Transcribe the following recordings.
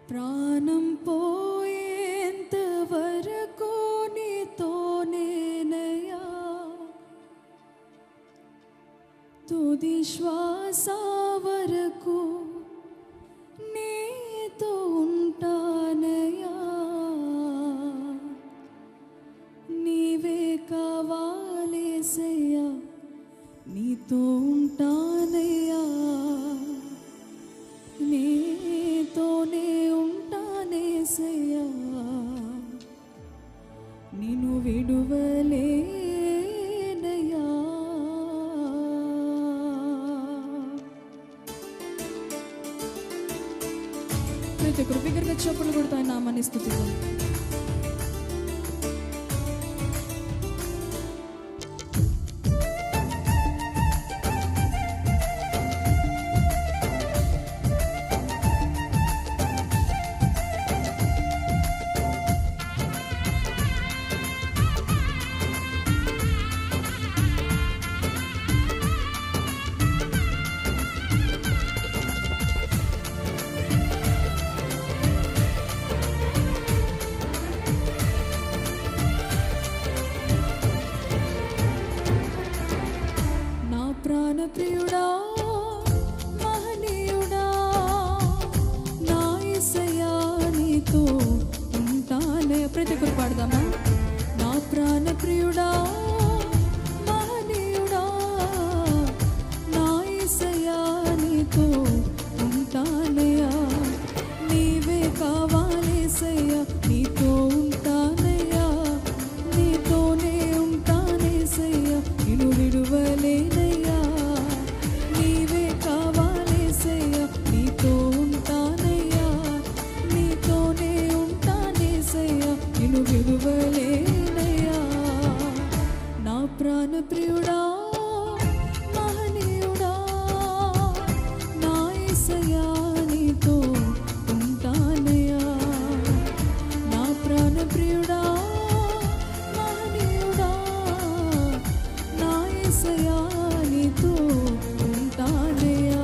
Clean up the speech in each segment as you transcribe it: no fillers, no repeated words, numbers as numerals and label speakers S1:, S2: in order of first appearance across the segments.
S1: ప్రాణం పోయేంత వరకు నీతోనేనయ్యా, తుది శ్వాస వరకు నీతో ఉంటానయ్యా. నీవే కావాలేసయ్యా, నీతో ఉంటానయ్యా, నీతోనే ఉంటానేసయ్యా, నిన్ను విడువలేనయ్యా. ప్రతి ఒక్కరు బిగ్గరగా చప్పులు కొడుతూ ఆయన నామాన్ని స్తుతిద్దాం. ప్రాణప్రియుడా, మహనీయుడా, నా యేసయ్యా నీతో ఉంటానే. ప్రతి ఒక్కరు పాడదామా? నా ప్రాణప్రియుడా, మహనీయుడా, నా యేసయ్యా నీతో ఉంటానయ్యా, నీవే కావాలేసయ్యా, నీతో ఉంటానయ్యా, నీతోనే ఉంటానేసయ్యా, నిన్ను విడువలేనయ్యా. నీవే కావాలేసయ్యా, నీతో ఉంటానయ్యా, నీతోనే ఉంటానేసయ్యా, నిన్ను విడువలేనయ్యా. నా ప్రాణప్రియుడా, మహనీయుడా, నా యేసయ్యా నీతో ఉంటానయ్యా. నా ప్రాణప్రియుడా, మహనీయుడా, నా యేసయ్యా నీతో ఉంటానయ్యా.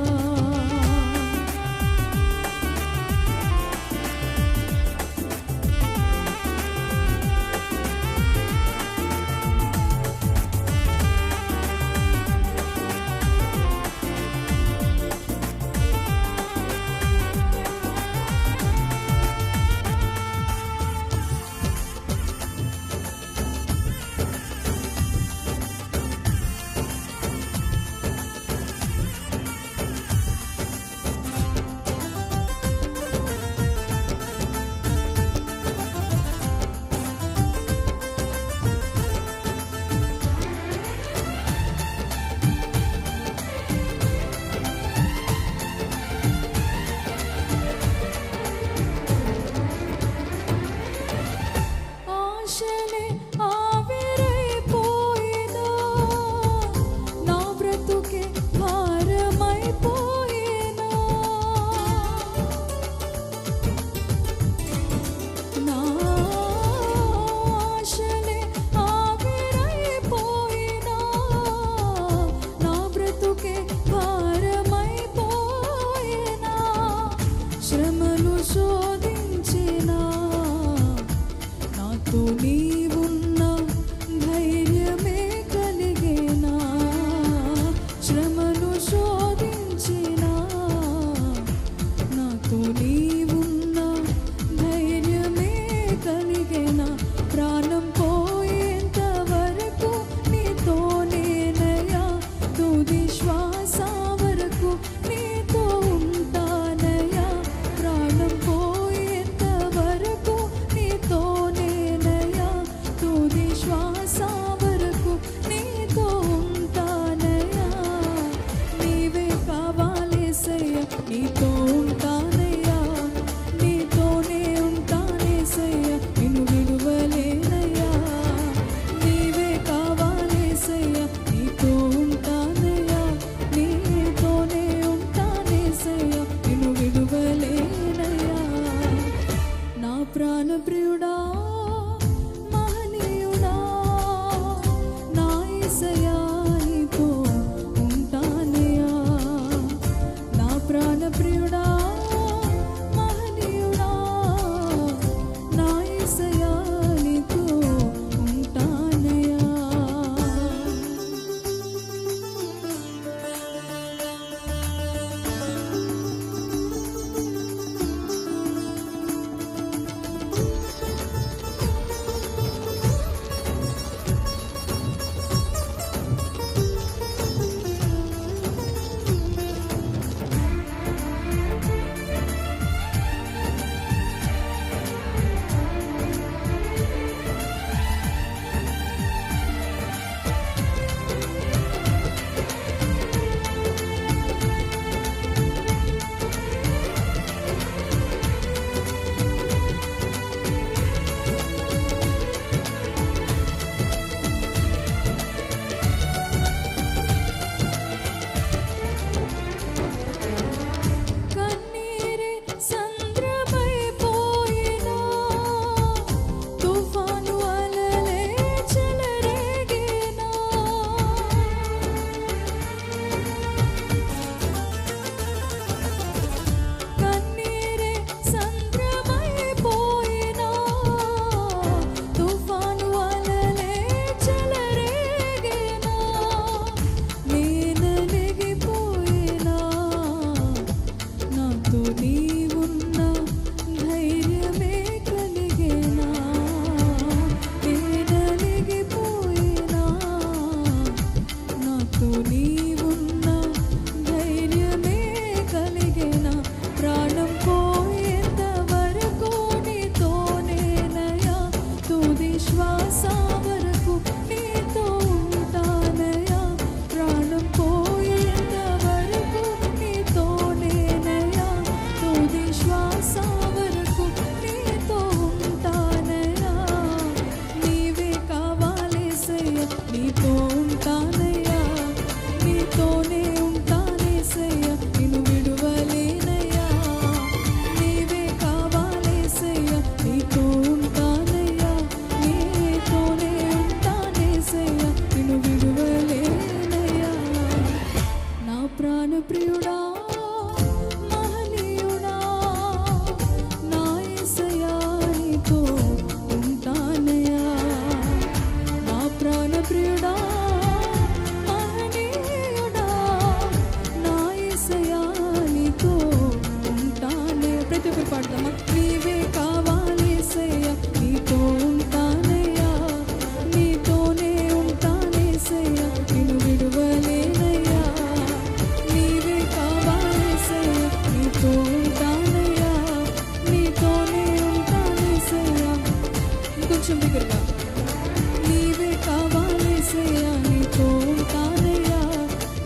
S1: ఆశలే ఆవిరైపోయినా, నా బ్రతుకే భారమైపోయినా, నా ఆశలే ఆవిరైపోయినా, నా బ్రతుకే భారమైపోయినా, శ్రమలు శోధించినా, నాతో నీవున్న ధైర్యమే కలిగేనా. శ్రమను శోధించినా, నాతో నీవున్న ధైర్యమే కలిగేనా. ప్రాణం పోయేంత వరకు నీతోనేనయ్యా, తుది శ్వాస వరకు నీతో ఉంటానయ్యా. ప్రాణం పోయేంత వరకు నీతోనేనయ్యా, తుది శ్వాస వరకు నీతో ఉంటానయ్యా. నీవే కావాలేసయ్యా, నీతో ఉంటానయ్యా, నీతోనే ఉంటానేసయ్యా, నిన్ను విడువలేనయ్యా. నీవే కావాలేసయ్యా, నీతో ఉంటానయ్యా, నీతోనే ఉంటానేసయ్యా, నిన్ను విడువలేనయ్యా. నా ప్రాణప్రియుడా, మహనీయుడా, నా యేసయ్యా నీతో ఉంటానయ్యా. నా ప్రాణప్రియుడా, మహనీయుడా, నాతో నీవున్న ధైర్యమే కలిగేనా, నేనలిగిపోయినా. నాతో నీవున్న ధైర్యమే కలిగేనా, ప్రాణం పోయేంత వరకు నీతోనేనయ్యా, తుది శ్వాస వరకు నీతో ఉంటానయ్యా. ప్రాణం పోయేంత వరకు నీతోనేనయ్యా, తుది శ్వాస వరకు నీతో ఉంటానయ్యా. నీవే కావాలేసయ్యా, నీతో ఉంటానయ్యా, నీతోనే ఉంటానేసయ్యా, నిన్ను విడువలేనయ్యా. నీవే కావాలేసయ్యా, నీతో ఉంటానయ్యా, నీతోనే ఉంటానేసయ్యా, నిన్ను విడువలేనయ్యా. నా ప్రాణప్రియుడా మహనీయుడా, నా యేసయ్యా నీతో ఉంటానయ్యా. నా ప్రాణప్రియుడా మహనీయుడా, నా యేసయ్యా నీతో ఉంటానే. ప్రతి ఒక్కరు పాడదామా? నీవే కావాలేసయ్యా, నీతో ఉంటానయ్యా, నీతోనే ఉంటానేసయ్యా, నిన్ను విడువలేనయ్యా. నీవే కావాలేసయ్యా, నీతో ఉంటానయ్యా, నీతోనే ఉంటానేసయ్యా. ఇంకొంచెం దగ్గరగా. నీవే కావాలేసయ్యా, నీతో ఉంటానయ్యా,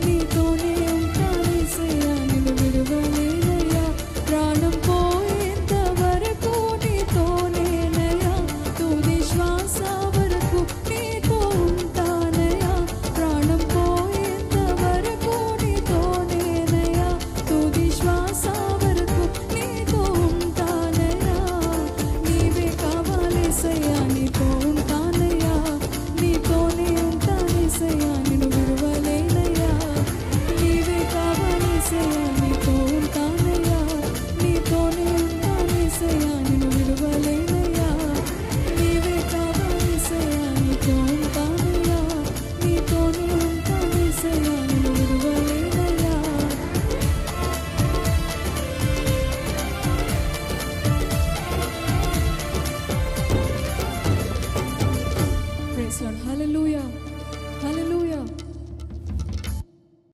S1: నీతోనే ఉంటానేసయ్యా, నిన్ను విడువలేనయ్యా. ప్రాణం పోయేంత వరకు నీతోనేనయ్యా, తుది శ్వాస వరకు నీతో ఉంటానయ్యా. ప్రాణం పోయేంత వరకు నీతోనేనయ్యా, తుది శ్వాస వరకు నీతో ఉంటానయ్యా. నీవే కావాలేసయ్యా, నీతో ఉంటానయ్యా, నీతోనే ఉంటానేసయ్యా, నిన్ను విడువలేనయ్యా. నీవే కావాలేసయ్యా, నీతో ఉంటానయ్యా, నీతోనే ఉంటానేసయ్యా, నిన్ను విడువలేనయ్యా. నీవే కావాలేసయ్యా, నీతో ఉంటానయ్యా, నీతోనే ఉంటానేసయ్యా, నిన్ను విడువలేనయ్యా. Praise Lord. Hallelujah. Hallelujah.